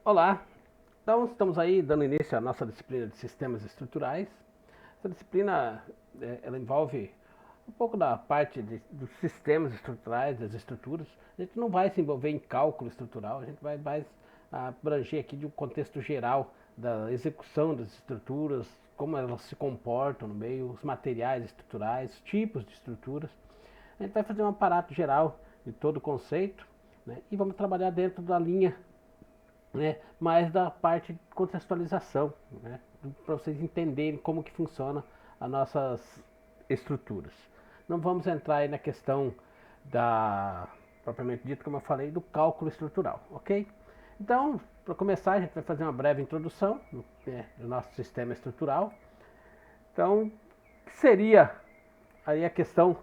Olá, então estamos aí dando início à nossa disciplina de sistemas estruturais. Essa disciplina ela envolve um pouco da parte dos sistemas estruturais, das estruturas. A gente não vai se envolver em cálculo estrutural, a gente vai mais abranger aqui de um contexto geral da execução das estruturas, como elas se comportam no meio, os materiais estruturais, os tipos de estruturas. A gente vai fazer um aparato geral de todo o conceito, né, e vamos trabalhar dentro da linha, né, mais da parte de contextualização, né, para vocês entenderem como que funciona as nossas estruturas. Não vamos entrar aí na questão da, propriamente dito, como eu falei, do cálculo estrutural, ok? Então, para começar, a gente vai fazer uma breve introdução, né, do nosso sistema estrutural. Então, o que seria aí a questão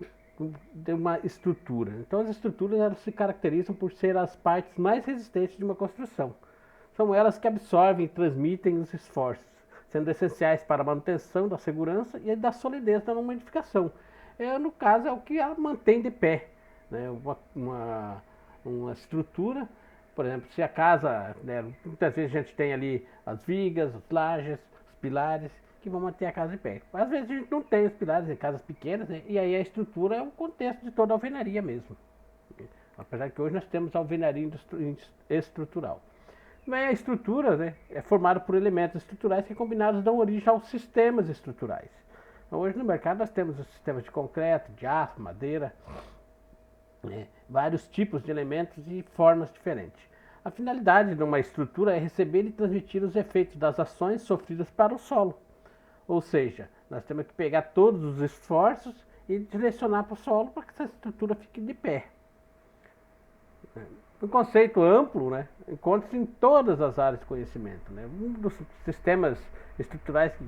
de uma estrutura? Então, as estruturas elas se caracterizam por ser as partes mais resistentes de uma construção. São elas que absorvem e transmitem os esforços, sendo essenciais para a manutenção da segurança e da solidez da uma edificação. No caso, é o que ela mantém de pé, né? Uma estrutura, por exemplo, se a casa, né, muitas vezes a gente tem ali as vigas, as lajes, os pilares, que vão manter a casa de pé. Às vezes a gente não tem os pilares em casas pequenas, né, e aí a estrutura é o contexto de toda a alvenaria mesmo. Apesar que hoje nós temos alvenaria estrutural. Mas a estrutura, né, é formada por elementos estruturais que combinados dão origem aos sistemas estruturais. Então, hoje no mercado nós temos os sistemas de concreto, de aço, madeira, né, vários tipos de elementos e formas diferentes. A finalidade de uma estrutura é receber e transmitir os efeitos das ações sofridas para o solo. Ou seja, nós temos que pegar todos os esforços e direcionar para o solo para que essa estrutura fique de pé. Um conceito amplo, né, encontra-se em todas as áreas de conhecimento. Né? Um dos sistemas estruturais que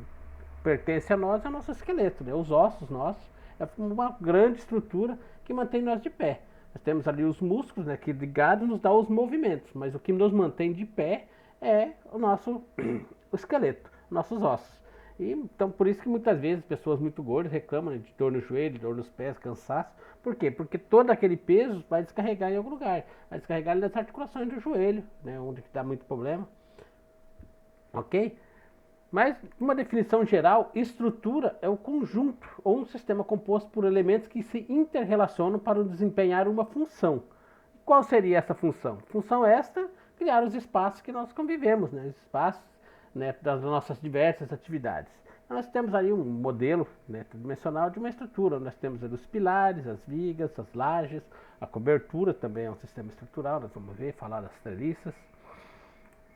pertence a nós é o nosso esqueleto, né? Os ossos nossos. É uma grande estrutura que mantém nós de pé. Nós temos ali os músculos, né, que ligados nos dão os movimentos, mas o que nos mantém de pé é o nosso o esqueleto, nossos ossos. E, então, por isso que muitas vezes pessoas muito gordas reclamam, né, de dor no joelho, dor nos pés, cansaço. Por quê? Porque todo aquele peso vai descarregar em algum lugar. Vai descarregar nas articulações do joelho, né, onde dá muito problema. Ok? Mas, uma definição geral, estrutura é o conjunto ou um sistema composto por elementos que se interrelacionam para desempenhar uma função. Qual seria essa função? Função esta, criar os espaços que nós convivemos, né? Os espaços, né, das nossas diversas atividades. Então, nós temos aí um modelo, né, tridimensional de uma estrutura. Nós temos ali os pilares, as vigas, as lajes, a cobertura também é um sistema estrutural, nós vamos ver, falar das treliças.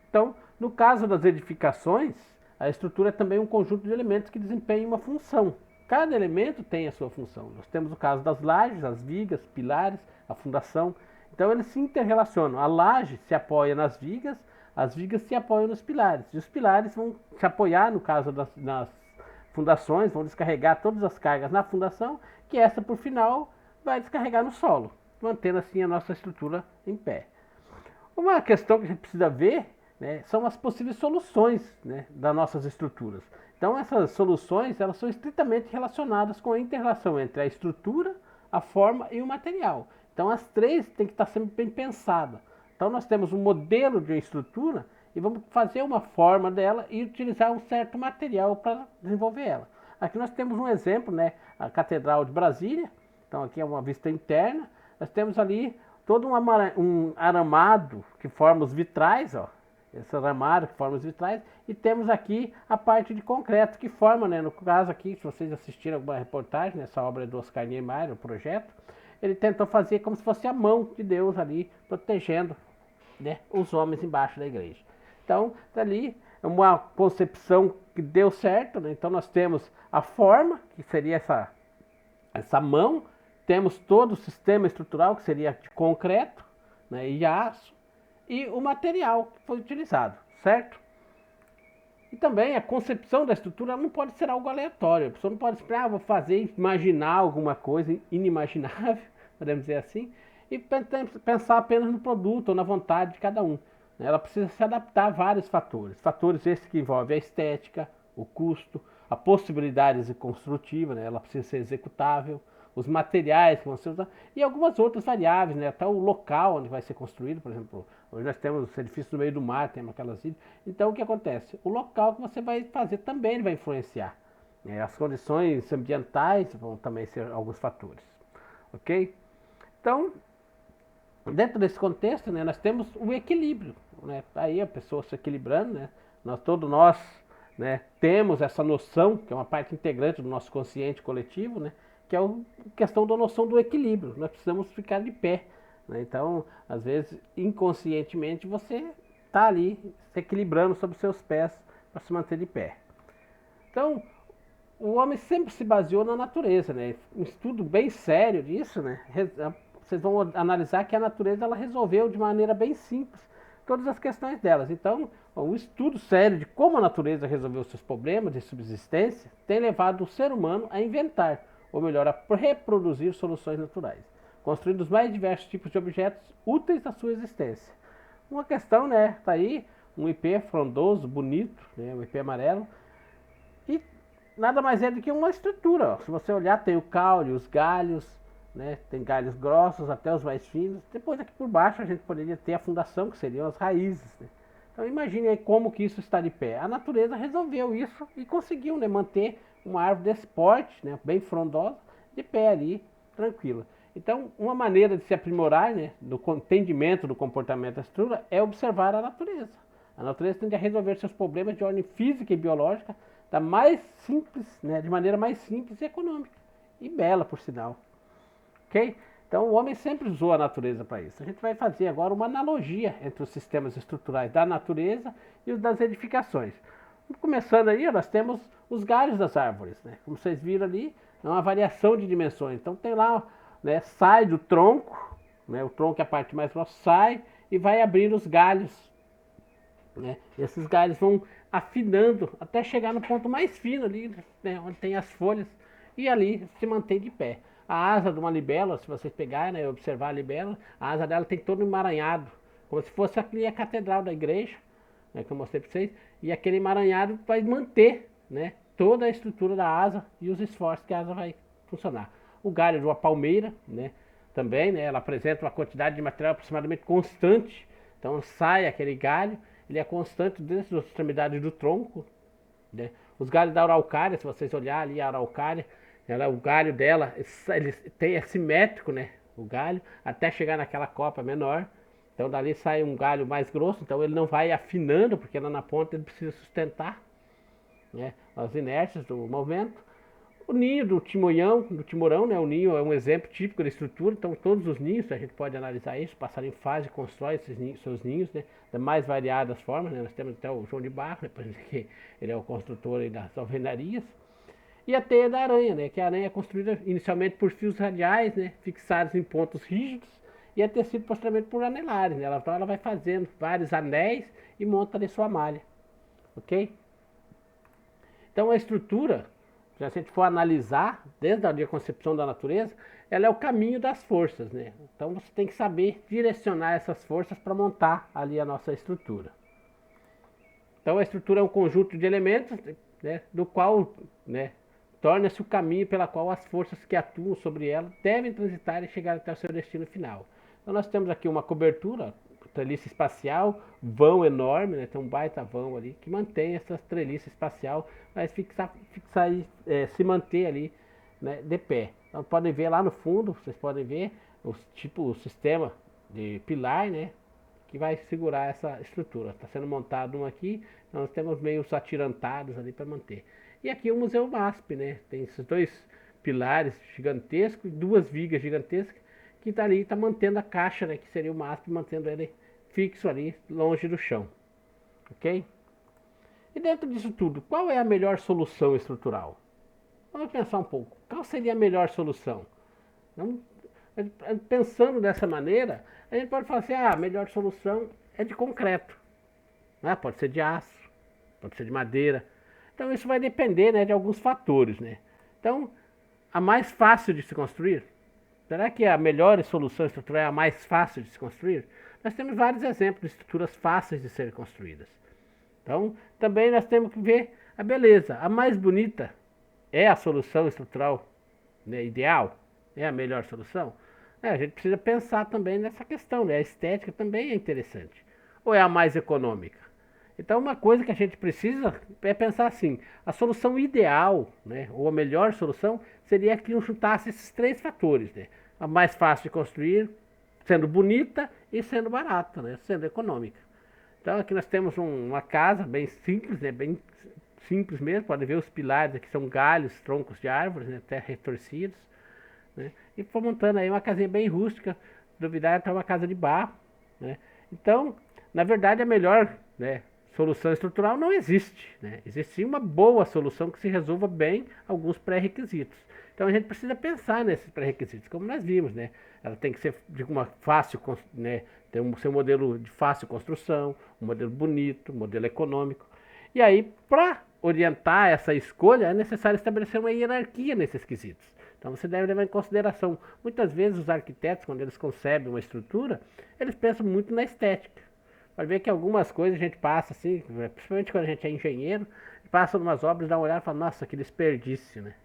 Então, no caso das edificações, a estrutura é também um conjunto de elementos que desempenham uma função. Cada elemento tem a sua função. Nós temos o caso das lajes, as vigas, pilares, a fundação. Então, eles se interrelacionam. A laje se apoia nas vigas, as vigas se apoiam nos pilares. E os pilares vão se apoiar, no caso das fundações, vão descarregar todas as cargas na fundação, que essa, por final, vai descarregar no solo, mantendo assim a nossa estrutura em pé. Uma questão que a gente precisa ver, né, são as possíveis soluções, né, das nossas estruturas. Então, essas soluções elas são estritamente relacionadas com a inter-relação entre a estrutura, a forma e o material. Então, as três têm que estar sempre bem pensadas. Então, nós temos um modelo de estrutura e vamos fazer uma forma dela e utilizar um certo material para desenvolver ela. Aqui nós temos um exemplo, né, a Catedral de Brasília. Então, aqui é uma vista interna. Nós temos ali todo um aramado que forma os vitrais, ó, esse armário que forma os vitrais, e temos aqui a parte de concreto que forma, né, no caso aqui, se vocês assistiram alguma reportagem, essa obra é do Oscar Niemeyer, o projeto, ele tentou fazer como se fosse a mão de Deus ali, protegendo, né, os homens embaixo da igreja. Então, ali é uma concepção que deu certo, né? Então nós temos a forma, que seria essa mão, temos todo o sistema estrutural, que seria de concreto, né, e aço, e o material que foi utilizado, certo? E também a concepção da estrutura não pode ser algo aleatório. A pessoa não pode esperar, vou fazer, imaginar alguma coisa inimaginável, podemos dizer assim, e pensar apenas no produto ou na vontade de cada um. Ela precisa se adaptar a vários fatores. Fatores esses que envolvem a estética, o custo, a possibilidade construtiva, né? Ela precisa ser executável, os materiais que vão ser usados e algumas outras variáveis, né? Até o local onde vai ser construído, por exemplo, hoje nós temos os edifícios no meio do mar, temos aquelas ilhas. Então o que acontece? O local que você vai fazer também vai influenciar, né? As condições ambientais vão também ser alguns fatores, ok? Então, dentro desse contexto, né, nós temos o equilíbrio, né? Aí a pessoa se equilibrando, né? Todos nós, né, temos essa noção, que é uma parte integrante do nosso consciente coletivo, né, que é a questão da noção do equilíbrio. Nós precisamos ficar de pé, né? Então, às vezes, inconscientemente, você está ali se equilibrando sobre os seus pés para se manter de pé. Então, o homem sempre se baseou na natureza, né? Um estudo bem sério disso, né? Vocês vão analisar que a natureza ela resolveu de maneira bem simples todas as questões delas. Então, o estudo sério de como a natureza resolveu seus problemas de subsistência tem levado o ser humano a inventar, ou melhor, a reproduzir soluções naturais, construindo os mais diversos tipos de objetos úteis à sua existência. Uma questão, né? Tá aí um ipê frondoso, bonito, né? Um ipê amarelo, e nada mais é do que uma estrutura. Ó. Se você olhar, tem o caule, os galhos, né? Tem galhos grossos até os mais finos. Depois aqui por baixo a gente poderia ter a fundação, que seriam as raízes. Né? Então imagine aí como que isso está de pé. A natureza resolveu isso e conseguiu, né, manter uma árvore desse porte, né, bem frondosa, de pé ali, tranquila. Então, uma maneira de se aprimorar, né, do entendimento do comportamento da estrutura é observar a natureza. A natureza tende a resolver seus problemas de ordem física e biológica da mais simples, né, de maneira mais simples e econômica. E bela, por sinal. Ok? Então o homem sempre usou a natureza para isso. A gente vai fazer agora uma analogia entre os sistemas estruturais da natureza e os das edificações. Começando aí, nós temos os galhos das árvores. Né? Como vocês viram ali, é uma variação de dimensões. Então tem lá, né, sai do tronco, né, o tronco é a parte mais grossa, sai e vai abrindo os galhos. Né? E esses galhos vão afinando até chegar no ponto mais fino ali, né, onde tem as folhas, e ali se mantém de pé. A asa de uma libélula, se vocês pegarem, né, observar a libélula, a asa dela tem todo emaranhado, como se fosse aqui a catedral da igreja, né, que eu mostrei para vocês, e aquele emaranhado vai manter, né, toda a estrutura da asa e os esforços que a asa vai funcionar. O galho de uma palmeira, né, também, né, ela apresenta uma quantidade de material aproximadamente constante, então sai aquele galho, ele é constante desde as extremidades do tronco. Né? Os galhos da araucária, se vocês olharem ali a araucária, o galho dela é simétrico, né? O galho, até chegar naquela copa menor. Então dali sai um galho mais grosso, então ele não vai afinando, porque lá na ponta ele precisa sustentar, né, as inércias do movimento. O ninho do timorão, né? O ninho é um exemplo típico da estrutura, então todos os ninhos, a gente pode analisar isso, o passarinho faz e constrói seus ninhos, né? De mais variadas formas, né? Nós temos até o João de Barro, né? Que ele é o construtor aí das alvenarias. E a teia da aranha, né? Que a aranha é construída inicialmente por fios radiais, né? Fixados em pontos rígidos, e é tecido posteriormente por anelares, né? Então ela vai fazendo vários anéis e monta ali sua malha, ok? Então a estrutura, se a gente for analisar, desde a concepção da natureza, ela é o caminho das forças, né? Então você tem que saber direcionar essas forças para montar ali a nossa estrutura. Então a estrutura é um conjunto de elementos, né, do qual, né, torna-se o caminho pela qual as forças que atuam sobre ela devem transitar e chegar até o seu destino final. Então nós temos aqui uma cobertura, treliça espacial, vão enorme, né? Tem um baita vão ali que mantém essa treliça espacial, mas se manter ali, né, de pé. Então podem ver lá no fundo, vocês podem ver o sistema de pilar, né, que vai segurar essa estrutura. Está sendo montado um aqui, então nós temos meios atirantados ali para manter. E aqui o Museu MASP, né, tem esses dois pilares gigantescos e duas vigas gigantescas que está ali, está mantendo a caixa, né, que seria o MASP, mantendo ele fixo ali, longe do chão. Ok? E dentro disso tudo, qual é a melhor solução estrutural? Vamos pensar um pouco. Qual seria a melhor solução? Não, pensando dessa maneira, a gente pode falar assim, a melhor solução é de concreto. Né? Pode ser de aço, pode ser de madeira. Então isso vai depender, né, de alguns fatores. Né? Então, a mais fácil de se construir, será que a melhor solução estrutural é a mais fácil de se construir? Nós temos vários exemplos de estruturas fáceis de serem construídas. Então, também nós temos que ver a beleza. A mais bonita é a solução estrutural, né, ideal? é a melhor solução? A gente precisa pensar também nessa questão, né? A estética também é interessante. Ou é a mais econômica? Então, uma coisa que a gente precisa é pensar assim: a solução ideal, né, ou a melhor solução, seria que juntasse esses três fatores, né? A mais fácil de construir, sendo bonita e sendo barata, né, sendo econômica. Então, aqui nós temos uma casa bem simples, né, bem simples mesmo. Pode ver os pilares aqui são galhos, troncos de árvores, né, até retorcidos, né? E foi montando aí uma casinha bem rústica, duvidar até uma casa de barro, né? Então, na verdade, a melhor, né, solução estrutural não existe, né? Existe sim uma boa solução que se resolva bem alguns pré-requisitos. Então a gente precisa pensar nesses pré-requisitos, como nós vimos, né? Ela tem que ser de uma fácil, né, ter um seu modelo de fácil construção, um modelo bonito, um modelo econômico. E aí, para orientar essa escolha, é necessário estabelecer uma hierarquia nesses quesitos. Então você deve levar em consideração, muitas vezes os arquitetos, quando eles concebem uma estrutura, eles pensam muito na estética. Pode ver que algumas coisas a gente passa assim, principalmente quando a gente é engenheiro, passa umas obras, dá uma olhada e fala, nossa, que desperdício, né?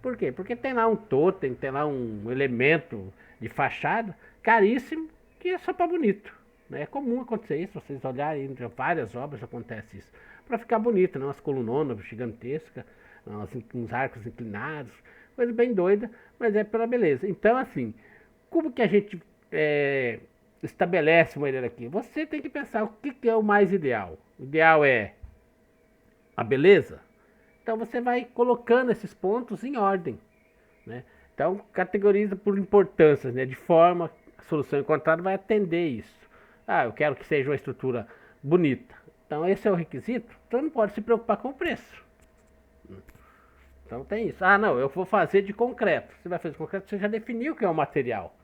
Por quê? Porque tem lá um totem, tem lá um elemento de fachada caríssimo que é só para bonito. Né? É comum acontecer isso, vocês olharem, em várias obras acontece isso. Para ficar bonito, né? Umas colunonas gigantescas, uns arcos inclinados, coisa bem doida, mas é pela beleza. Então, assim, como que a gente estabelece uma hierarquia? Você tem que pensar o que é o mais ideal. O ideal é a beleza? Então você vai colocando esses pontos em ordem, né? Então categoriza por importâncias, né? De forma a solução encontrada vai atender isso. Ah, eu quero que seja uma estrutura bonita. Então esse é o requisito. Então não pode se preocupar com o preço. Então tem isso. Ah, não, eu vou fazer de concreto. Você vai fazer de concreto, você já definiu o que é o material.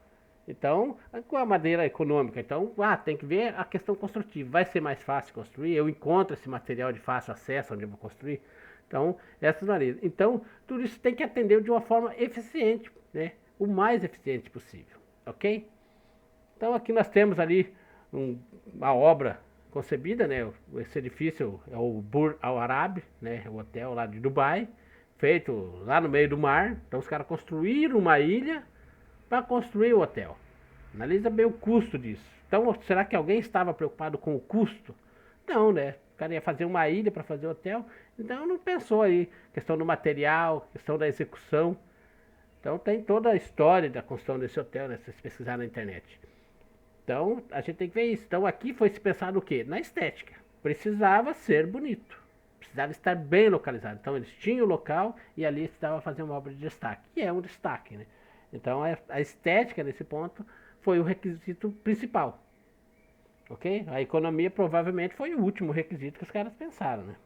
Então, com a madeira econômica, então, tem que ver a questão construtiva. Vai ser mais fácil construir? Eu encontro esse material de fácil acesso onde eu vou construir? Então, essas maneiras. Então, tudo isso tem que atender de uma forma eficiente, né? O mais eficiente possível, ok? Então, aqui nós temos ali uma obra concebida, né? Esse edifício é o Burj Al Arab, né? O hotel lá de Dubai, feito lá no meio do mar. Então, os caras construíram uma ilha para construir o hotel. Analisa bem o custo disso. Então, será que alguém estava preocupado com o custo? Não, né? O cara ia fazer uma ilha para fazer o hotel, então não pensou aí questão do material, questão da execução. Então tem toda a história da construção desse hotel, né? Se vocês pesquisarem na internet. Então a gente tem que ver isso. Então aqui foi se pensar no quê? Na estética. Precisava ser bonito. Precisava estar bem localizado. Então eles tinham o local e ali estava fazendo uma obra de destaque. E é um destaque, né? Então a estética nesse ponto foi o requisito principal. Ok? A economia provavelmente foi o último requisito que os caras pensaram, né?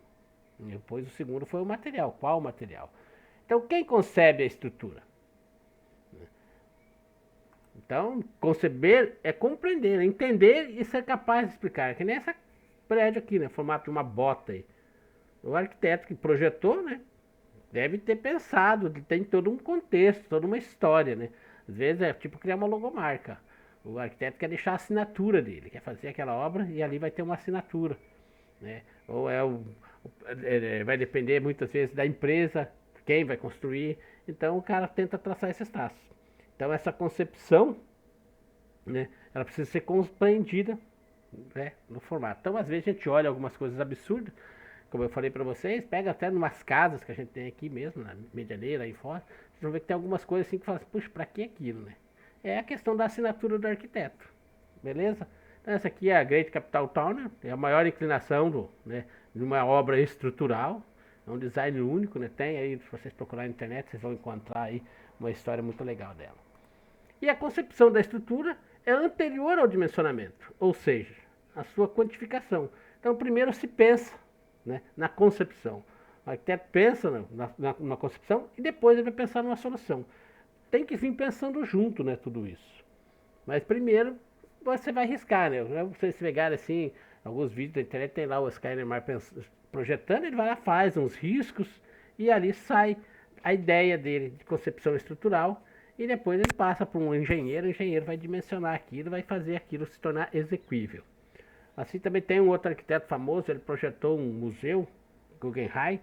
E depois o segundo foi o material. Qual o material? Então quem concebe a estrutura? Então, conceber é compreender, entender e ser capaz de explicar. Que nem essa prédio aqui, né? Formato de uma bota aí. O arquiteto que projetou, né? Deve ter pensado, tem todo um contexto, toda uma história, né? Às vezes é tipo criar uma logomarca. O arquiteto quer deixar a assinatura dele, quer fazer aquela obra e ali vai ter uma assinatura, né? Ou vai depender muitas vezes da empresa, quem vai construir. Então o cara tenta traçar esses traços. Então essa concepção, né, ela precisa ser compreendida, né, no formato. Então às vezes a gente olha algumas coisas absurdas, como eu falei para vocês, pega até numas casas que a gente tem aqui mesmo, na Medianeira, aí fora, vocês vão ver que tem algumas coisas assim que falam assim, puxa, pra que aquilo, né? É a questão da assinatura do arquiteto, beleza? Então essa aqui é a Great Capital Town, né? É a maior inclinação né, de uma obra estrutural, é um design único, né? Tem aí, se vocês procurarem na internet, vocês vão encontrar aí uma história muito legal dela. E a concepção da estrutura é anterior ao dimensionamento, ou seja, a sua quantificação. Então primeiro se pensa, né, na concepção. O arquiteto pensa na concepção e depois ele vai pensar numa solução. Tem que vir pensando junto, né, tudo isso. Mas primeiro você vai riscar, né? Vocês pegarem assim, alguns vídeos da internet, tem lá o Skynemar projetando, ele vai lá, faz uns riscos e ali sai a ideia dele de concepção estrutural e depois ele passa para um engenheiro, o engenheiro vai dimensionar aquilo, vai fazer aquilo se tornar exequível. Assim também tem um outro arquiteto famoso, ele projetou um museu, Guggenheim,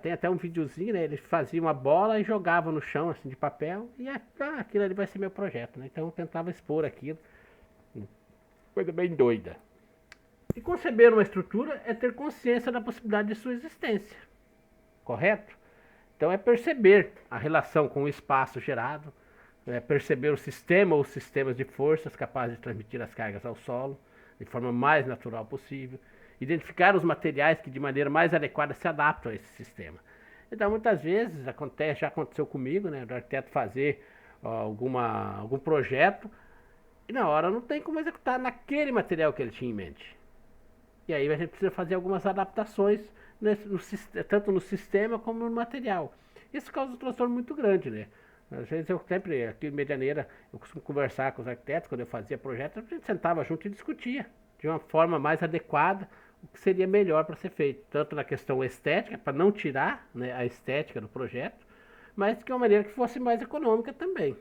Tem até um videozinho, né? Ele fazia uma bola e jogava no chão, assim, de papel, e aquilo ali vai ser meu projeto, né? Então eu tentava expor aquilo, coisa bem doida. E conceber uma estrutura é ter consciência da possibilidade de sua existência, correto? Então é perceber a relação com o espaço gerado, é perceber o sistema ou sistemas de forças capazes de transmitir as cargas ao solo de forma mais natural possível, identificar os materiais que de maneira mais adequada se adaptam a esse sistema. Então muitas vezes já aconteceu comigo, né, do arquiteto fazer algum projeto e na hora não tem como executar naquele material que ele tinha em mente. E aí a gente precisa fazer algumas adaptações tanto no sistema como no material. Isso causa um transtorno muito grande, né? Às vezes eu sempre, aqui em Medianeira, eu costumo conversar com os arquitetos, quando eu fazia projeto, a gente sentava junto e discutia de uma forma mais adequada o que seria melhor para ser feito. Tanto na questão estética, para não tirar, né, a estética do projeto, mas de uma maneira que fosse mais econômica também.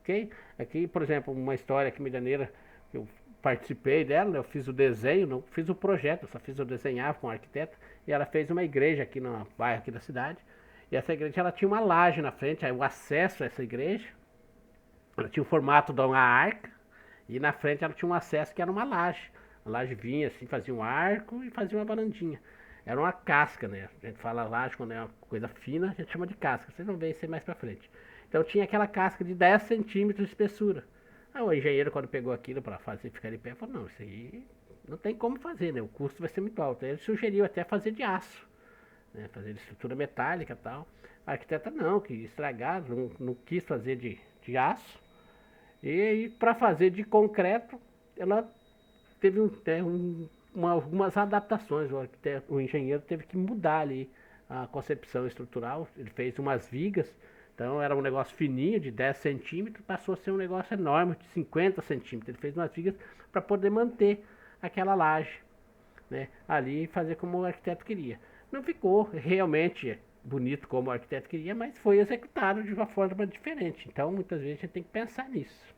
Ok? Aqui, por exemplo, uma história aqui em Medianeira, que eu participei dela, né, eu fiz o desenho, não fiz o projeto, só fiz o desenhar com a arquiteta, e ela fez uma igreja aqui no bairro aqui da cidade. E essa igreja ela tinha uma laje na frente, aí o acesso a essa igreja, ela tinha o formato de uma arca, e na frente ela tinha um acesso que era uma laje. A laje vinha assim, fazia um arco e fazia uma varandinha. Era uma casca, né? A gente fala laje quando é uma coisa fina, a gente chama de casca. Vocês vão ver isso aí mais pra frente. Então tinha aquela casca de 10 centímetros de espessura. Aí o engenheiro, quando pegou aquilo para fazer ficar de pé, falou: não, isso aí não tem como fazer, né? O custo vai ser muito alto. Aí ele sugeriu até fazer de aço, né? Fazer de estrutura metálica e tal. A arquiteta não, que estragar, não quis fazer de aço. E para fazer de concreto, ela teve algumas adaptações. O engenheiro teve que mudar ali a concepção estrutural. Ele fez umas vigas, então era um negócio fininho de 10 centímetros, passou a ser um negócio enorme de 50 centímetros. Ele fez umas vigas para poder manter aquela laje, né, ali e fazer como o arquiteto queria. Não ficou realmente bonito como o arquiteto queria, mas foi executado de uma forma diferente. Então muitas vezes a gente tem que pensar nisso.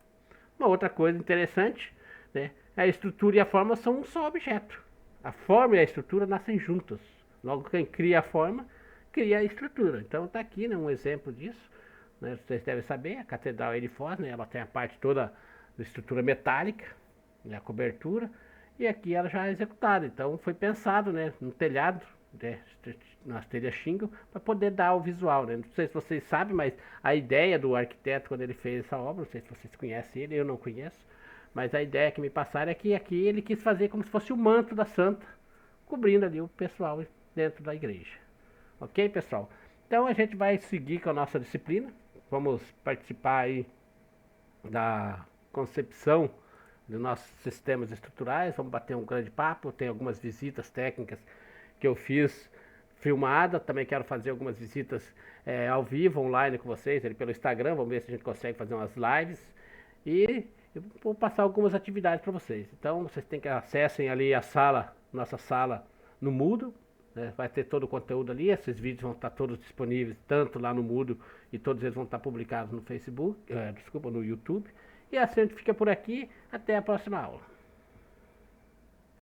Uma outra coisa interessante, né, a estrutura e a forma são um só objeto. A forma e a estrutura nascem juntas. Logo, quem cria a forma, cria a estrutura. Então está aqui, né, um exemplo disso. Né, vocês devem saber, a Catedral de Foz, né, ela tem a parte toda da estrutura metálica, né, a cobertura, e aqui ela já é executada. Então foi pensado, né, no telhado, né, nas telhas shingle, para poder dar o visual, né? Não sei se vocês sabem, mas a ideia do arquiteto quando ele fez essa obra, não sei se vocês conhecem ele, eu não conheço, mas a ideia que me passaram é que aqui ele quis fazer como se fosse o manto da santa, cobrindo ali o pessoal dentro da igreja. Ok, pessoal? Então a gente vai seguir com a nossa disciplina, vamos participar aí da concepção dos nossos sistemas estruturais, vamos bater um grande papo, tem algumas visitas técnicas que eu fiz filmada, também quero fazer algumas visitas ao vivo, online com vocês, pelo Instagram, vamos ver se a gente consegue fazer umas lives, e eu vou passar algumas atividades para vocês. Então vocês têm que acessem ali a sala, nossa sala no Moodle, né? Vai ter todo o conteúdo ali, esses vídeos vão estar todos disponíveis, tanto lá no Moodle, e todos eles vão estar publicados no Facebook, no YouTube, e assim a gente fica por aqui, até a próxima aula.